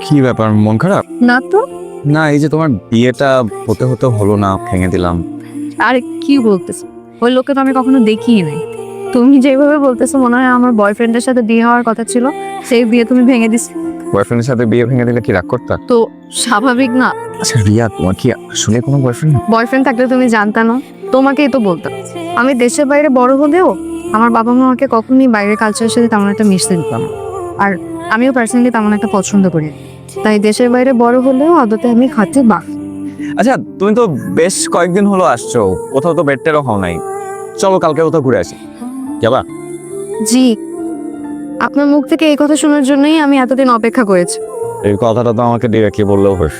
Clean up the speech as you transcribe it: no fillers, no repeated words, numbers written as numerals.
কি ব্যাপার, মন খারাপ? না তো। না, এই যে তোমার বিয়েটা হতে হতে হলো না, ভেঙে দিলাম। আর কি বলতেছো? ওই লোককে তো আমি কখনো দেখিই নাই। তুমি যেভাবে বলতেছো মনে হয় আমার বয়ফ্রেন্ডের সাথে বিয়ে হওয়ার কথা ছিল, সেই বিয়ে তুমি ভেঙে দিছো। বয়ফ্রেন্ডের সাথে বিয়ে ভেঙে দিলে কি রাগ করতা? তো স্বাভাবিক না? আচ্ছা রিয়া, তোমার কি আসলে কোনো বয়ফ্রেন্ড? বয়ফ্রেন্ড থাকলে তুমি জানতা না? তোমাকেই তো বলতাম। আমি দেশের বাইরে বড় হলেও আমার বাবা মা আমাকে কখনোই বাইরের কালচারের সাথে তেমন একটা মিশতে দিতাম না। আর আমিও পার্সোনালি তেমন একটা পছন্দ করি না। তাই দেশের বাইরে বড় হলেও আদতে আমি খাঁটি বাঘ। আচ্ছা, তুমি তো বেশ কয়েকদিন হলো আসছো, কোথাও তো বেডটেরও হও নাই। চলো কালকে কোথাও ঘুরে আসি, যাবা? জি, আপনার মুখ থেকে এই কথা শোনার জন্যই আমি এতদিন অপেক্ষা করেছি। এই কথাটা তো আমাকে ডিরেক্টলি বললেও হোস।